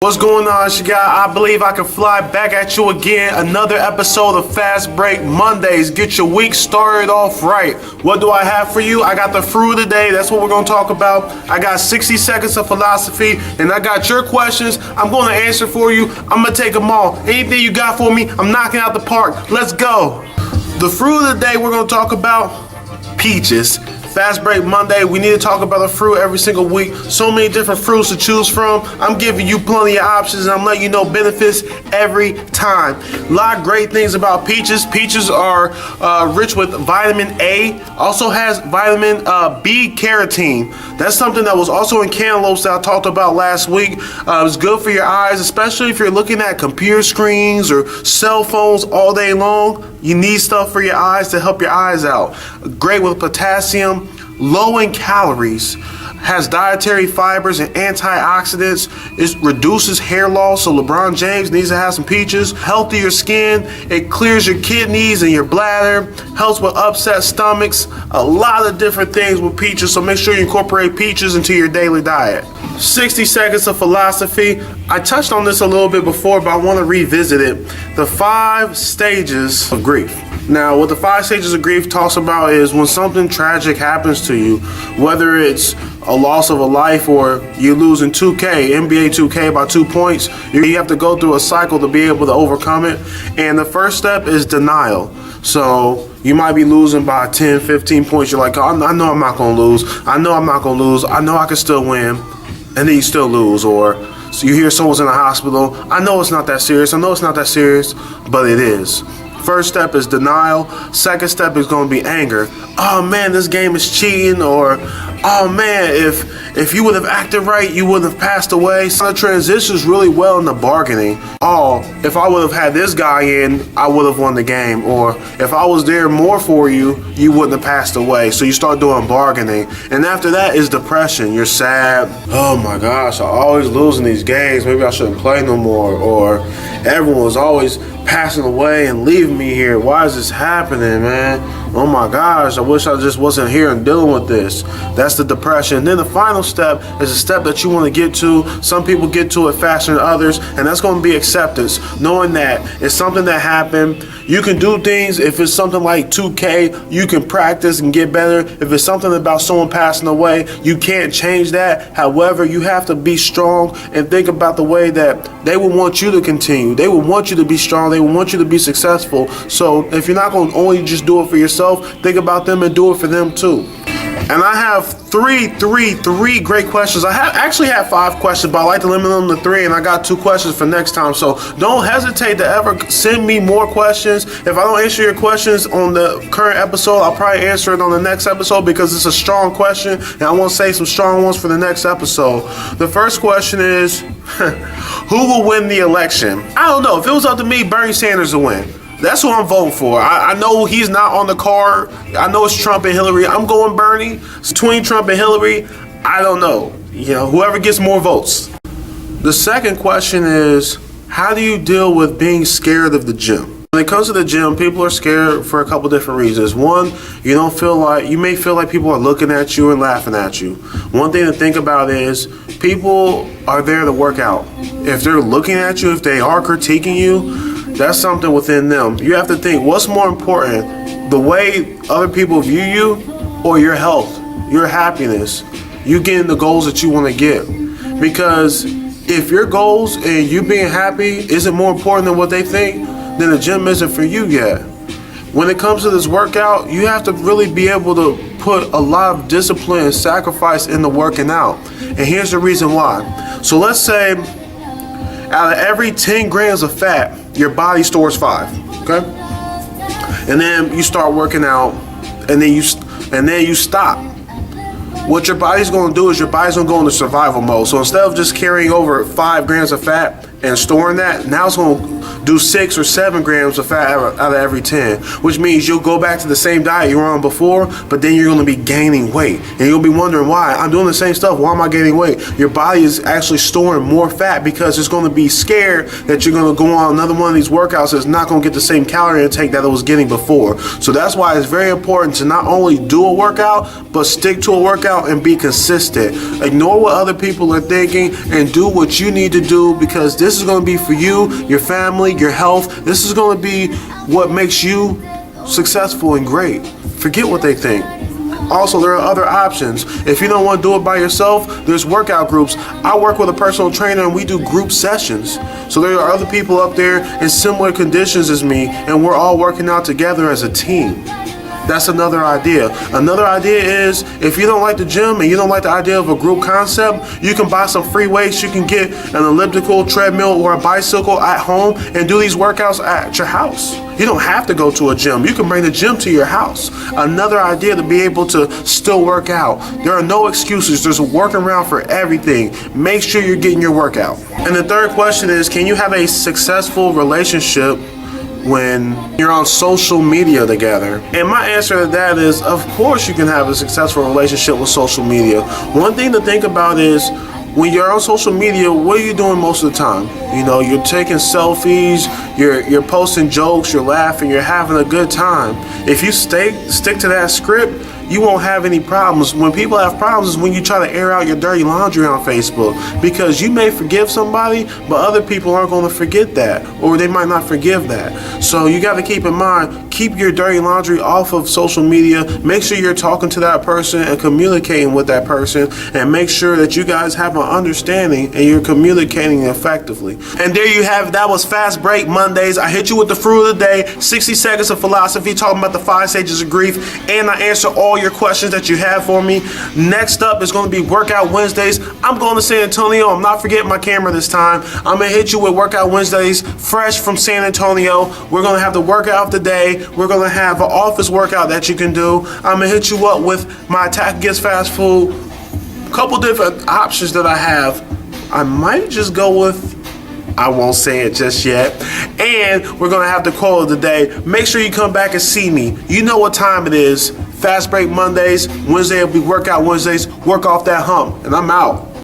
What's going on, you guys? I believe I can fly back at you again. Another episode of Fastbreak Mondays. Get your week started off right. What do I have for you? I got the fruit of the day. That's what we're going to talk about. I got 60 seconds of philosophy, and I got your questions. I'm going to answer for you. I'm going to take them all. Anything you got for me, I'm knocking out the park. Let's go. The fruit of the day we're going to talk about, peaches. Fast Break Monday, we need to talk about a fruit every single week. So many different fruits to choose from. I'm giving you plenty of options, and I'm letting you know benefits every time. A lot of great things about peaches. Peaches are rich with vitamin A, also has vitamin B carotene. That's something that was also in cantaloupes that I talked about last week. It's good for your eyes, especially if you're looking at computer screens or cell phones all day long. You need stuff for your eyes to help your eyes out. Great with potassium, low in calories, has dietary fibers and antioxidants. It reduces hair loss, so LeBron James needs to have some peaches. Healthier skin, it clears your kidneys and your bladder, helps with upset stomachs, a lot of different things with peaches, so make sure you incorporate peaches into your daily diet. 60 seconds of philosophy. I touched on this a little bit before, but I want to revisit it. The 5 stages of grief. Now, what the 5 stages of grief talks about is when something tragic happens to you, whether it's a loss of a life or you lose in 2K, NBA 2K by 2 points, you have to go through a cycle to be able to overcome it. And the first step is denial. So you might be losing by 10, 15 points. You're like, oh, I know I'm not going to lose. I know I'm not going to lose. I know I can still win. And then you still lose. Or so you hear someone's in the hospital. I know it's not that serious. I know it's not that serious, but it is. First step is denial. Second step is going to be anger. Oh man, this game is cheating. Or oh man, if you would have acted right, you wouldn't have passed away. So it transitions really well into bargaining. Oh, if I would have had this guy in, I would have won the game. Or if I was there more for you, you wouldn't have passed away. So you start doing bargaining. And after that is depression. You're sad. Oh my gosh, I'm always losing these games. Maybe I shouldn't play no more. Or everyone's always passing away and leaving me here. Why is this happening, man? Oh my gosh, I wish I just wasn't here and dealing with this. That's the depression. And then the final step is a step that you want to get to. Some people get to it faster than others, and that's going to be acceptance. Knowing that it's something that happened. You can do things. If it's something like 2K, you can practice and get better. If it's something about someone passing away, you can't change that. However, you have to be strong and think about the way that they will want you to continue. They will want you to be strong. They want you to be successful. So if you're not going to only just do it for yourself, think about them and do it for them too. And I have three great questions. I actually have 5 questions, but I like to limit them to 3, and I got 2 questions for next time. So don't hesitate to ever send me more questions. If I don't answer your questions on the current episode, I'll probably answer it on the next episode because it's a strong question, and I want to say some strong ones for the next episode. The first question is, who will win the election? I don't know. If it was up to me, Bernie Sanders will win. That's who I'm voting for. I know he's not on the card. I know it's Trump and Hillary. I'm going Bernie. It's between Trump and Hillary. I don't know. You know, whoever gets more votes. The second question is, how do you deal with being scared of the gym? When it comes to the gym, people are scared for a couple different reasons. One, you may feel like people are looking at you and laughing at you. One thing to think about is people are there to work out. If they're looking at you, if they are critiquing you, that's something within them. You have to think, what's more important, the way other people view you or your health, your happiness, you getting the goals that you want to get? Because if your goals and you being happy isn't more important than what they think, then the gym isn't for you yet. When it comes to this workout, you have to really be able to put a lot of discipline and sacrifice into working out. And here's the reason why. So let's say out of every 10 grams of fat, your body stores 5, okay? And then you start working out, and then you stop. What your body's going to do is your body's going to go into survival mode. So instead of just carrying over 5 grams of fat, and storing that, now it's going to do 6 or 7 grams of fat out of every 10, which means you'll go back to the same diet you were on before, but then you're going to be gaining weight. And you'll be wondering why. I'm doing the same stuff. Why am I gaining weight? Your body is actually storing more fat because it's going to be scared that you're going to go on another one of these workouts that's not going to get the same calorie intake that it was getting before. So that's why it's very important to not only do a workout, but stick to a workout and be consistent. Ignore what other people are thinking and do what you need to do, because this is going to be for you, your family, your health. This is going to be what makes you successful and great. Forget what they think. Also, there are other options. If you don't want to do it by yourself, there's workout groups. I work with a personal trainer and we do group sessions. So there are other people up there in similar conditions as me, and we're all working out together as a team. That's another idea. Another idea is, if you don't like the gym and you don't like the idea of a group concept, you can buy some free weights. You can get an elliptical, treadmill, or a bicycle at home and do these workouts at your house. You don't have to go to a gym. You can bring the gym to your house. Another idea to be able to still work out. There are no excuses. There's a workaround for everything. Make sure you're getting your workout. And the third question is, can you have a successful relationship when you're on social media together? And my answer to that is, of course you can have a successful relationship with social media. One thing to think about is, when you're on social media, what are you doing most of the time? You know, you're taking selfies, you're posting jokes, you're laughing, you're having a good time. If you stick to that script, you won't have any problems. When people have problems is when you try to air out your dirty laundry on Facebook, because you may forgive somebody, but other people aren't going to forget that, or they might not forgive that. So you got to keep in mind, keep your dirty laundry off of social media. Make sure you're talking to that person and communicating with that person, and make sure that you guys have an understanding and you're communicating effectively. And there you have it. That was Fast Break Mondays. I hit you with the fruit of the day, 60 seconds of philosophy, talking about the 5 stages of grief, and I answer all your questions that you have for me. Next up is going to be Workout Wednesdays. I'm going to San Antonio. I'm not forgetting my camera this time. I'm going to hit you with Workout Wednesdays, fresh from San Antonio. We're going to have the workout of the day. We're going to have an office workout that you can do. I'm going to hit you up with my attack against fast food. A couple different options that I have. I might just go with, I won't say it just yet. And we're going to have the quote of the day. Make sure you come back and see me. You know what time it is. Fast Break Mondays. Wednesday will be Workout Wednesdays. Work off that hump. And I'm out.